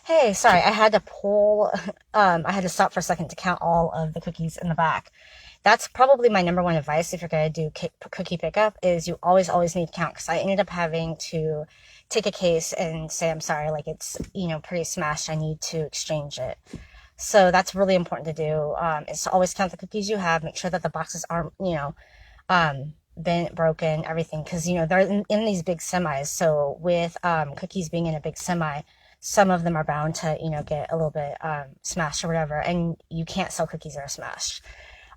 Hey, sorry, I had to stop for a second to count all of the cookies in the back. That's probably my number one advice if you're going to do cookie pickup is you always need to count because I ended up having to take a case and say, I'm sorry, like it's pretty smashed. I need to exchange it. So that's really important to do, is to always count the cookies you have, make sure that the boxes aren't bent, broken, everything, because they're in these big semis. So with cookies being in a big semi, some of them are bound to get a little bit smashed or whatever, and you can't sell cookies that are smashed.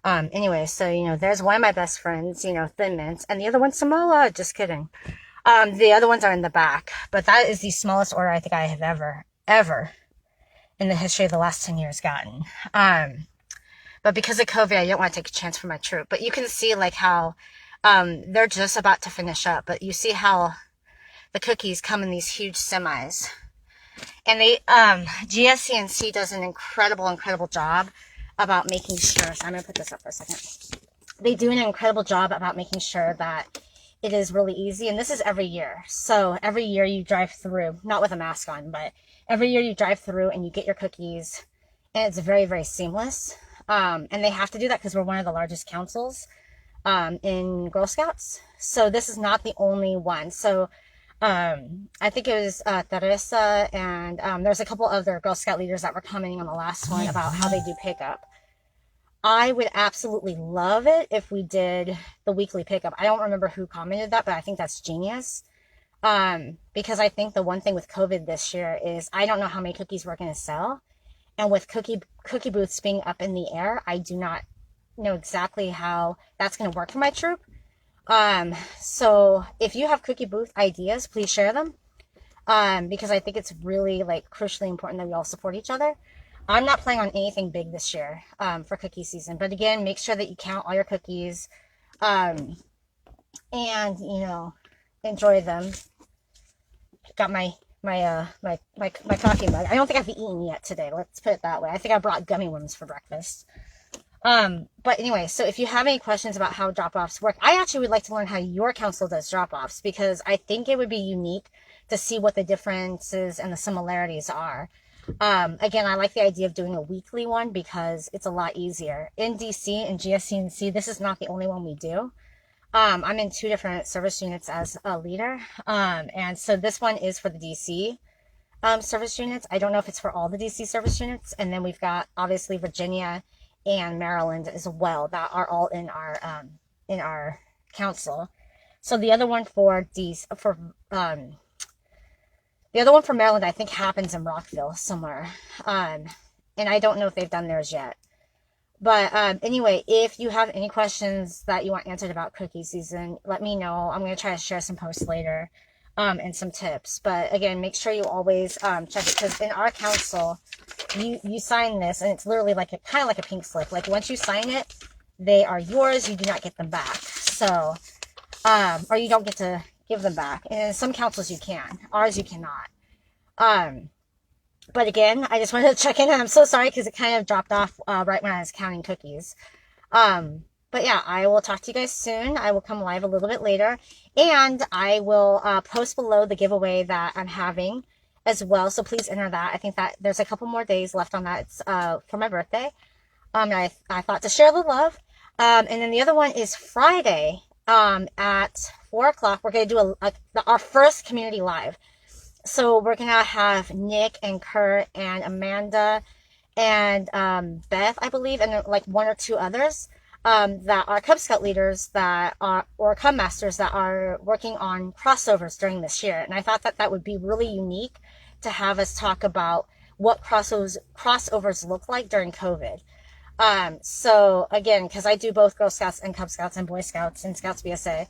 Anyway, so there's one of my best friends, Thin Mints, and the other one's Samoa. Just kidding. The other ones are in the back, but that is the smallest order I think I have ever in the history of the last 10 years gotten. But because of COVID, I didn't want to take a chance for my troop. But you can see like how they're just about to finish up, but you see how the cookies come in these huge semis. And GSCNC does an incredible job about making sure, so I'm going to put this up for a second. They do an incredible job about making sure that it is really easy. And this is every year. So every year you drive through, not with a mask on, but every year you drive through and you get your cookies and it's very seamless. And they have to do that because we're one of the largest councils in Girl Scouts. So this is not the only one. So I think it was Teresa and there's a couple other Girl Scout leaders that were commenting on the last one about how they do pickup. I would absolutely love it if we did the weekly pickup. I don't remember who commented that, but I think that's genius. Because I think the one thing with COVID this year is I don't know how many cookies we're going to sell. And with cookie booths being up in the air, I do not know exactly how that's going to work for my troop. So if you have cookie booth ideas, please share them. Because I think it's really like crucially important that we all support each other. I'm not planning on anything big this year, for cookie season, but again, make sure that you count all your cookies, and enjoy them. Got my coffee mug. I don't think I've eaten yet today. Let's put it that way. I think I brought gummy worms for breakfast. But anyway, so if you have any questions about how drop-offs work, I actually would like to learn how your council does drop-offs because I think it would be unique to see what the differences and the similarities are. Again, I like the idea of doing a weekly one because it's a lot easier. In DC and GSCNC, this is not the only one we do. I'm in two different service units as a leader. And so this one is for the DC service units. I don't know if it's for all the DC service units. And then we've got obviously Virginia and Maryland as well that are all in our council. So the other one for Maryland, I think happens in Rockville somewhere. And I don't know if they've done theirs yet. But anyway, if you have any questions that you want answered about cookie season, let me know. I'm going to try to share some posts later and some tips. But again, make sure you always check it because in our council, you sign this and it's literally like kind of like a pink slip. Like once you sign it, they are yours. You do not get them back. So, or you don't get to give them back. And in some councils you can. Ours you cannot. But again, I just wanted to check in, and I'm so sorry because it kind of dropped off right when I was counting cookies. But yeah, I will talk to you guys soon. I will come live a little bit later, and I will post below the giveaway that I'm having as well. So please enter that. I think that there's a couple more days left on that. It's for my birthday. And I thought to share the love. And then the other one is Friday at 4 o'clock. We're going to do our first community live. So we're going to have Nick and Kurt and Amanda and Beth, I believe, and like one or two others that are Cub Scout leaders or Cub Masters that are working on crossovers during this year. And I thought that would be really unique to have us talk about what crossovers look like during COVID. So again, because I do both Girl Scouts and Cub Scouts and Boy Scouts and Scouts BSA,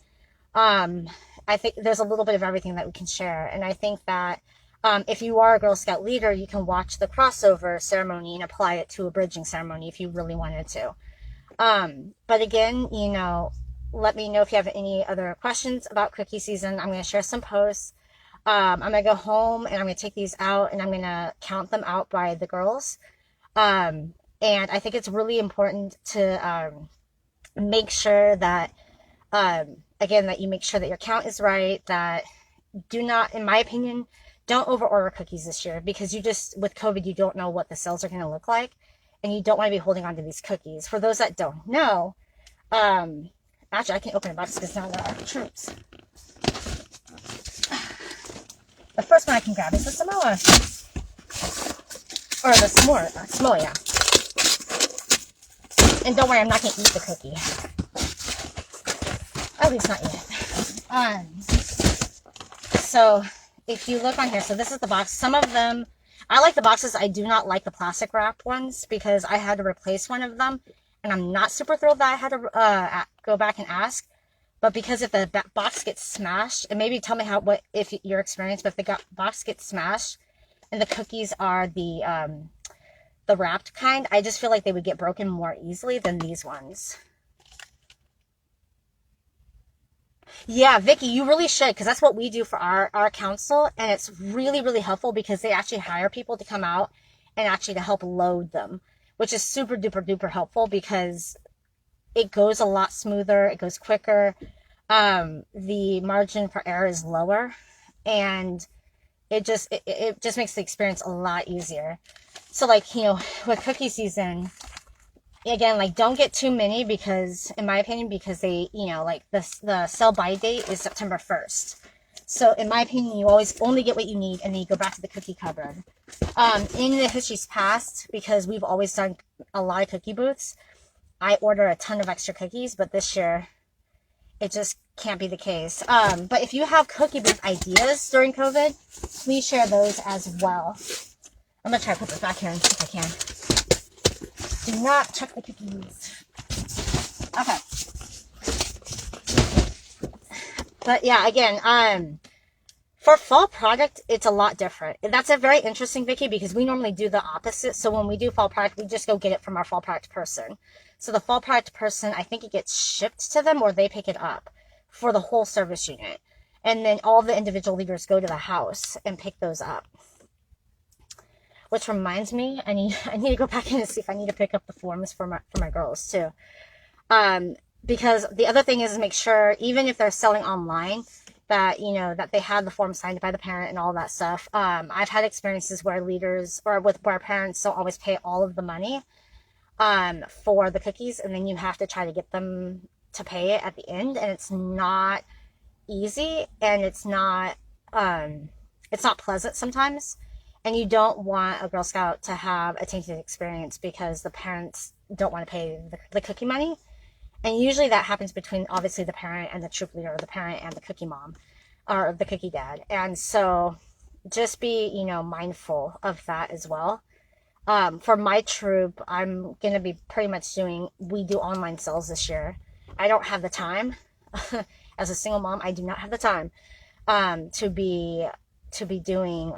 I think there's a little bit of everything that we can share. And I think that if you are a Girl Scout leader, you can watch the crossover ceremony and apply it to a bridging ceremony if you really wanted to. But again, let me know if you have any other questions about cookie season. I'm going to share some posts. I'm going to go home and I'm going to take these out and I'm going to count them out by the girls. And I think it's really important to make sure that again, that you make sure that your count is right, that do not, in my opinion, don't over order cookies this year, because you just, with COVID, you don't know what the sales are going to look like, and you don't want to be holding on to these cookies. For those that don't know, actually I can open a box because now there are troops. The first one I can grab is the Samoa, or the Samoa, yeah. And don't worry, I'm not going to eat the cookie. At least not yet. So if you look on here, so this is the box. Some of them, I like the boxes. I do not like the plastic wrapped ones because I had to replace one of them, and I'm not super thrilled that I had to go back and ask. But because if the box gets smashed, and maybe tell me if your experience, but if the box gets smashed and the cookies are the wrapped kind, I just feel like they would get broken more easily than these ones. Yeah, Vicky, you really should, because that's what we do for our council, and it's really, really helpful because they actually hire people to come out and actually to help load them, which is super duper duper helpful because it goes a lot smoother, it goes quicker, the margin for error is lower, and it just makes the experience a lot easier. So like, you know, with cookie season, again, like, don't get too many because, in my opinion, because they, you know, like the sell by date is September 1st. So in my opinion, you always only get what you need, and then you go back to the cookie cupboard. In the histories past, because we've always done a lot of cookie booths, I order a ton of extra cookies, but this year it just can't be the case. But if you have cookie booth ideas during COVID, please share those as well. I'm gonna try to put this back here and see if I can. Do not chuck the cookies. Okay. But yeah, again, for fall product, it's a lot different. That's a very interesting, Vicky, because we normally do the opposite. So when we do fall product, we just go get it from our fall product person. So the fall product person, I think it gets shipped to them or they pick it up for the whole service unit. And then all the individual leaders go to the house and pick those up. Which reminds me, I need to go back in and see if I need to pick up the forms for my girls too. Because the other thing is make sure, even if they're selling online, that, you know, that they had the form signed by the parent and all that stuff. I've had experiences where where parents don't always pay all of the money for the cookies, and then you have to try to get them to pay it at the end, and it's not easy, and it's not pleasant sometimes. And you don't want a Girl Scout to have a tainted experience because the parents don't want to pay the cookie money. And usually that happens between, obviously, the parent and the troop leader, or the parent and the cookie mom, or the cookie dad. And so just be, you know, mindful of that as well. For my troop, I'm going to be pretty much we do online sales this year. I don't have the time. As a single mom, I do not have the time to be doing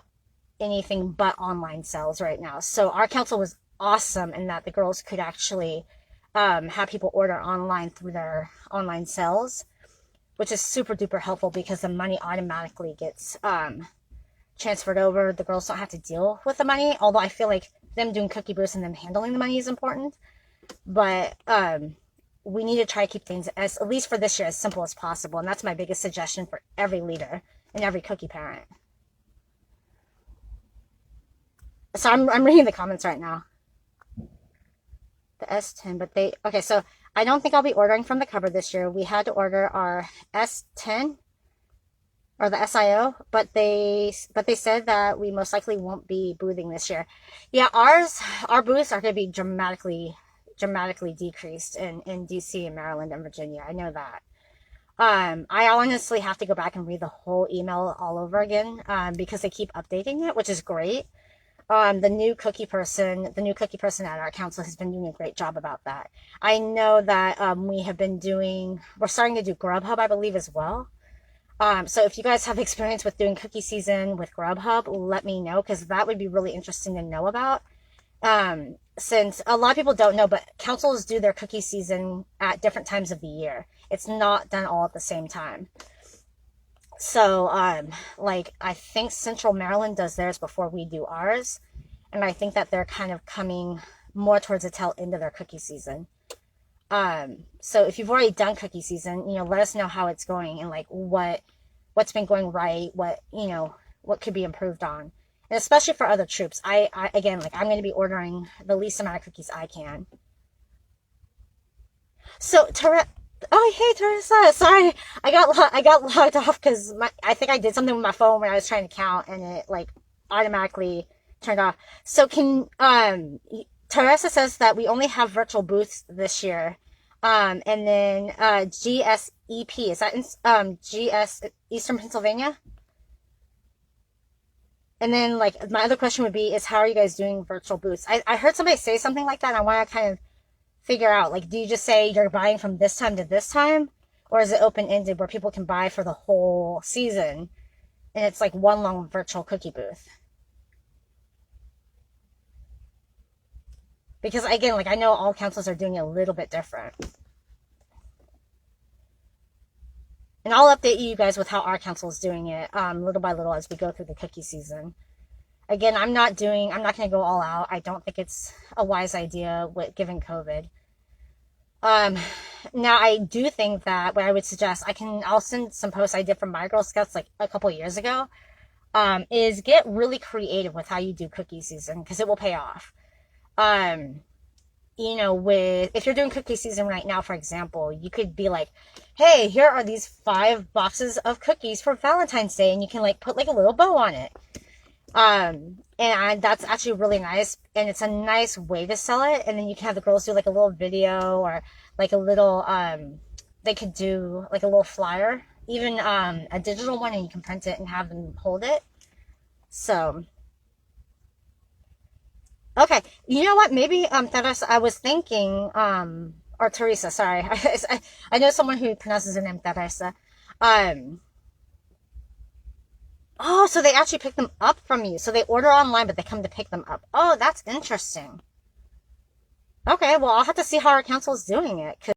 anything but online sales right now. So our council was awesome in that the girls could actually have people order online through their online sales, which is super duper helpful because the money automatically gets transferred over. The girls don't have to deal with the money, although I feel like them doing cookie booths and them handling the money is important. But we need to try to keep things, at least for this year, as simple as possible. And that's my biggest suggestion for every leader and every cookie parent. So I'm reading the comments right now. The S10, but okay, so I don't think I'll be ordering from the cupboard this year. We had to order our S10 or the SIO, but they said that we most likely won't be boothing this year. Yeah, our booths are going to be dramatically decreased in DC and Maryland and Virginia. I know that. I honestly have to go back and read the whole email all over again because they keep updating it, which is great. The new cookie person at our council has been doing a great job about that. I know that we're starting to do Grubhub, I believe, as well. So if you guys have experience with doing cookie season with Grubhub, let me know, because that would be really interesting to know about. Since a lot of people don't know, but councils do their cookie season at different times of the year. It's not done all at the same time. So, like, I think Central Maryland does theirs before we do ours. And I think that they're kind of coming more towards the tail end of their cookie season. So if you've already done cookie season, you know, let us know how it's going and like what's been going right, what what could be improved on. And especially for other troops. Again, like, I'm going to be ordering the least amount of cookies I can. So, oh, hey, Teresa. Sorry, I got logged off because I think I did something with my phone when I was trying to count, and it like automatically turned off. So Teresa says that we only have virtual booths this year. And then GSEP, is that in GS Eastern Pennsylvania? And then, like, my other question would be, is how are you guys doing virtual booths? I heard somebody say something like that, and I want to kind of figure out, like, do you just say you're buying from this time to this time? Or is it open-ended where people can buy for the whole season, and it's like one long virtual cookie booth? Because, again, like, I know all councils are doing it a little bit different. And I'll update you guys with how our council is doing it, little by little as we go through the cookie season. Again, I'm not going to go all out. I don't think it's a wise idea given COVID. Now I do think that what I would suggest, I'll send some posts I did from my Girl Scouts like a couple years ago, is get really creative with how you do cookie season, because it will pay off. If you're doing cookie season right now, for example, you could be like, hey, here are these 5 boxes of cookies for Valentine's Day, and you can like put like a little bow on it. And that's actually really nice, and it's a nice way to sell it. And then you can have the girls do like a little video, or like a little, they could do like a little flyer, even a digital one, and you can print it and have them hold it. So, okay, you know what? Maybe Teresa, I was thinking, or Teresa, sorry, I know someone who pronounces her name Teresa. Oh, so they actually pick them up from you. So they order online, but they come to pick them up. Oh, that's interesting. Okay, well, I'll have to see how our council is doing it.